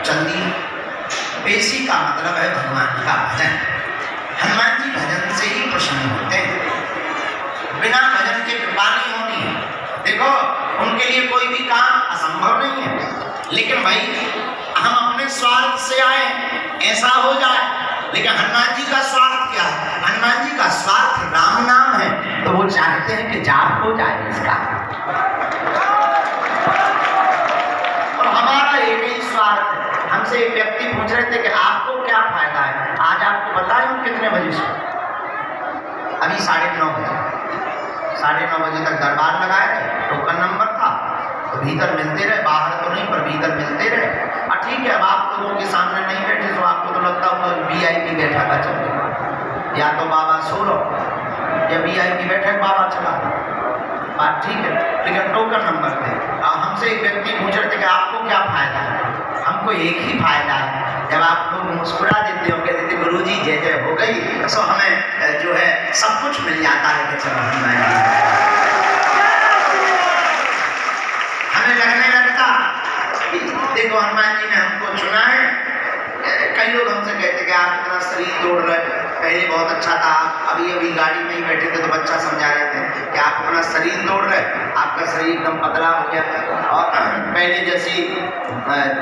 चल दिए। पेशी का मतलब है भगवान का भजन। हनुमान जी भजन से ही प्रसन्न होते हैं, बिना भजन के कृपा नहीं होनी है। देखो उनके लिए कोई भी काम असंभव नहीं है, लेकिन भाई हम अपने स्वार्थ से आए ऐसा हो जाए। लेकिन हनुमान जी का स्वार्थ क्या है? हनुमान जी का स्वार्थ राम नाम है, तो वो चाहते हैं कि जाप हो जाए इसका। और हमारा एक ही स्वार्थ है। हमसे एक व्यक्ति पूछ रहे थे कि आपको क्या फायदा है। आज आपको बताएं कितने बजे से? अभी 9:30 बजे, 9:30 बजे तक दरबार लगाए रहे, टोकन नंबर था तो भीतर मिलते रहे, बाहर तो नहीं पर भीतर मिलते रहे। ठीक है, अब आप लोगों के सामने नहीं बैठे तो आपको तो लगता होगा VIP बैठा का चल रहा, या तो बाबा सो रहा या VIP बैठक बाबा चला रहा, बात ठीक है। लेकिन टोकन नंबर थे। हमसे एक व्यक्ति पूछ रहे थे कि आपको क्या फायदा है? हमको एक ही फायदा है, जब आप लोग मुस्कुरा देते हो, कहते थे गुरुजी जय जय हो गई, तो हमें जो है सब कुछ मिल जाता है कि चलो हमें लगने लगता कि देखो हनुमान जी ने हमको चुना है। कई लोग हमसे कहते कि आप इतना शरीर तोड़ रहे, पहले बहुत अच्छा था, अभी गाड़ी में ही बैठे थे तो बच्चा समझा रहे थे कि आप अपना शरीर तोड़ रहे, आपका शरीर एकदम पतला हो गया और पहले जैसी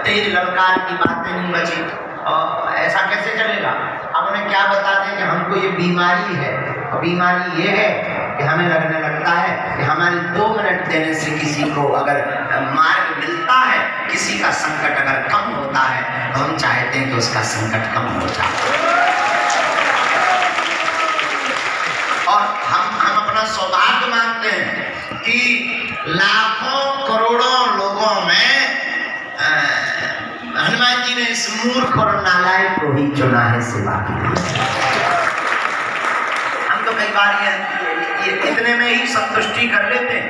तेज ललकार की बातें नहीं बची, और ऐसा कैसे चलेगा? अब उन्हें क्या बता दें कि हमको ये बीमारी है, और बीमारी ये है कि हमें लगने लगता है कि हमारे 2 मिनट देने से किसी को अगर मार्ग मिलता है, किसी का संकट अगर कम होता है, तो हम चाहते हैं कि उसका संकट कम हो जाए। और हम अपना सौभाग्य मानते हैं कि लाखों करोड़ों लोगों में हनुमान जी ने इस मूर्ख और नालायक को ही चुना है सेवा के लिए। हम तो कई बार ये इतने में ही संतुष्टि कर लेते हैं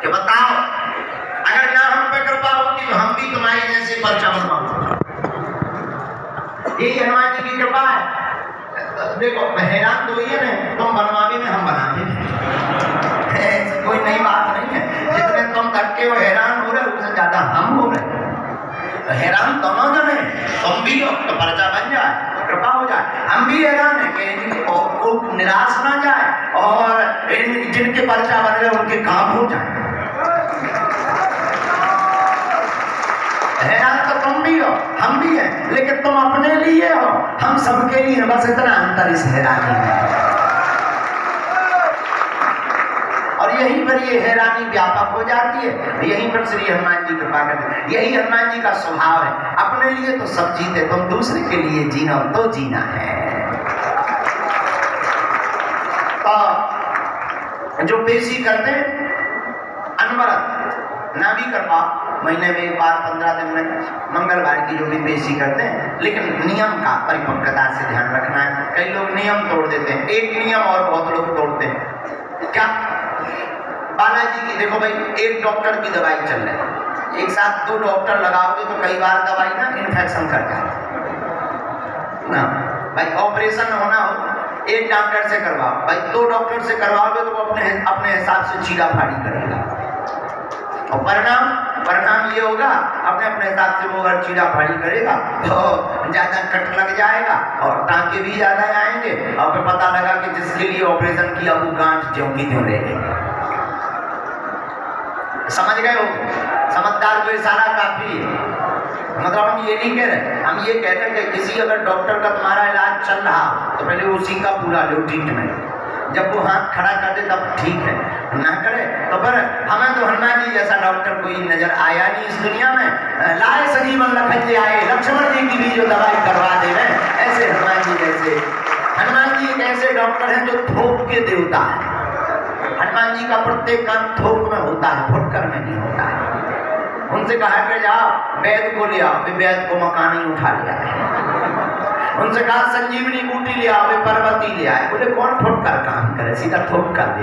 कि बताओ अगर ना हम पे कृपा होती तो हम भी तुम्हारी जैसे पर्चा बनवाओ। यही हनुमान जी की कृपा है। देखो हैरान तो ये नहीं, तुम बनवावे में हम बनाते हैं, कोई नई बात नहीं है। जितने तुम धक्के हो हैरान हो रहे उससे ज्यादा हम हो रहे। हैरान दोनों जने, तुम भी हो तो पर्चा बन जाए, कृपा हो जाए। हम भी हैरान है कि को निराश ना जाए और जिनके पर्चा बन गए उनके काम हो जाए। हैरान तो तुम भी हो, हम भी हैं, लेकिन तुम अपने लिए हो, हम सबके लिए, बस इतना अंतर इस हैरानी में। और यहीं पर ये हैरानी व्यापक हो जाती है, यहीं पर श्री हनुमान जी कृपा करते हैं। यही हनुमान जी का स्वभाव है, अपने लिए तो सब जीते, तुम दूसरे के लिए जीना तो जीना है। तो जो पेशी करते अनवरत ना भी कर पाओ, महीने में एक बार 15 दिन में मंगलवार की जो भी पेशी करते हैं, लेकिन नियम का परिपक्वता से ध्यान रखना है। कई लोग नियम तोड़ देते हैं, एक नियम और बहुत लोग तोड़ते हैं। क्या? बालाजी की देखो भाई, एक डॉक्टर की दवाई चल रही है, एक साथ 2 डॉक्टर लगाओगे तो कई बार दवाई ना इन्फेक्शन कर जाए ना। भाई ऑपरेशन होना हो एक डॉक्टर से करवाओ, भाई 2 डॉक्टर से करवाओगे तो वो अपने हिसाब से चीरा फाड़ी करेगा, और परिणाम ये होगा अपने हिसाब से वो अगर चीरा फाड़ी करेगा तो ज्यादा कट लग जाएगा और टांके भी ज्यादा आएंगे, और फिर पता लगा कि जिसके लिए ऑपरेशन किया वो गांठ ज्यों की त्यों रह गई। समझ गए हो? समझदार को इशारा काफी है। मतलब हम ये नहीं कह रहे, हम ये कहते हैं कि किसी अगर डॉक्टर का तुम्हारा इलाज चल रहा तो पहले उसी का पूरा लो ट्रीटमेंट, जब वो हाथ खड़ा कर दे तब ठीक है, ना करे तो पर हमें तो हनुमान जी जैसा डॉक्टर कोई नजर आया नहीं इस दुनिया में। लाए संजीवन लखन जी आए, लक्ष्मण जी की भी जो दवाई करवा दे रहे, ऐसे हनुमान जी जैसे। हनुमान जी एक ऐसे डॉक्टर हैं जो थोक के देवता है। हनुमान जी का प्रत्येक काम थोक में होता है, फुटकर में नहीं होता है। उनसे कहा कि जाओ वैद को ले आओ, वैद को मकान ही उठा लिया है। उनसे कहा संजीवनी बूटी ले आओ, पर्वती ले आए, बोले कौन फुटकर काम करे, सीधा थोक कर दे।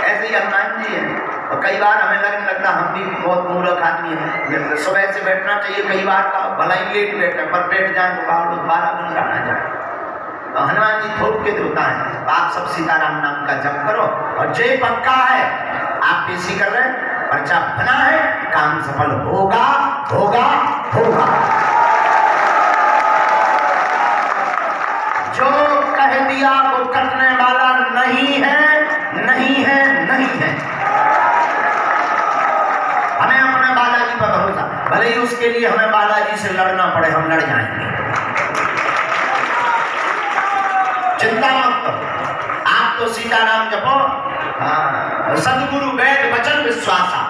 ऐसे ही हनुमान जी है। और कई बार हमें लगने लगता हम भी बहुत मूर्ख आदमी है, सुबह से बैठना चाहिए, कई बार का भला ही लेट बैठे पर बैठ जाए तो 12 घंटा ना जाए। तो हनुमान जी थोक के देवता है। तो आप सब सीताराम नाम का जप करो, और जय पक्का है, आप पेशी कर रहे हैं, पर्चा बना है, काम सफल होगा होगा होगा। जो कह दिया वो करने वाला नहीं है, नहीं है, नहीं है। हमें अपने बालाजी पर भरोसा, भले ही उसके लिए हमें बालाजी से लड़ना पड़े, हम लड़ जाएंगे, चिंता मत करो। आप तो सीताराम जपो, सदगुरु वैद वचन विश्वासा।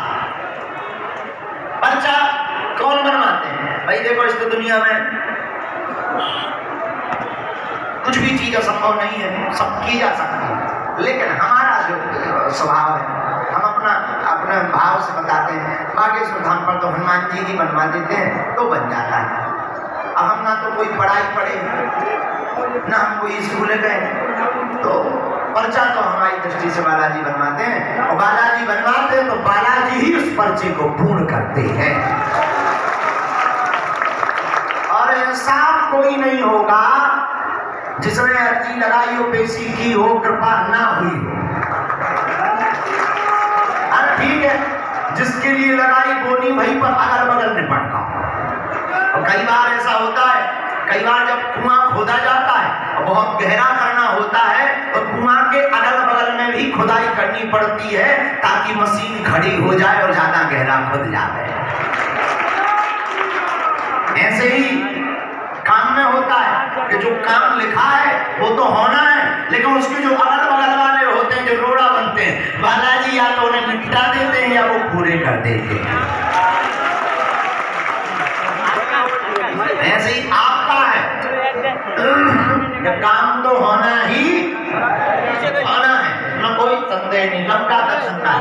पर्चा कौन बनवाते हैं भाई? देखो इस दुनिया में कुछ भी चीज असंभव नहीं है, सब की जा सकती है, लेकिन हमारा जो स्वभाव है, हम अपना भाव से बताते हैं। बागेश्वर धाम पर तो हनुमान जी ही बनवा देते हैं तो बन जाता है। अब हम ना तो कोई पढ़ाई पढ़े, ना हम कोई स्कूल गए, तो पर्चा तो हमारी दृष्टि से बालाजी बनवाते हैं, और बालाजी बनवाते हैं तो बालाजी ही उस पर्चे को पूर्ण करते हैं। और ऐसा कोई नहीं होगा जिसने अर्जी लगाई हो, पेशी की हो, कृपा ना हुई हो। अरे ठीक है, जिसके लिए लगाई बोनी वहीं पर अगल बगल निपट का। और कई बार ऐसा होता है, कई बार जब कुआं खोदा जाता है और बहुत गहरा करना होता है तो कुआं के अगल बगल में भी खुदाई करनी पड़ती है ताकि मशीन खड़ी हो जाए और ज्यादा गहरा खुद जाए। ऐसे ही काम में होता है कि जो काम लिखा है वो तो होना है, लेकिन उसके जो अगल बगल वाले होते हैं, जो रोड़ा बनते हैं, बालाजी या तो उन्हें निपटा देते हैं या वो पूरे कर देते हैं। ऐसे ही आपका है, काम तो होना ही होना है, इसमें कोई संदेह नहीं। लंका दर्शन का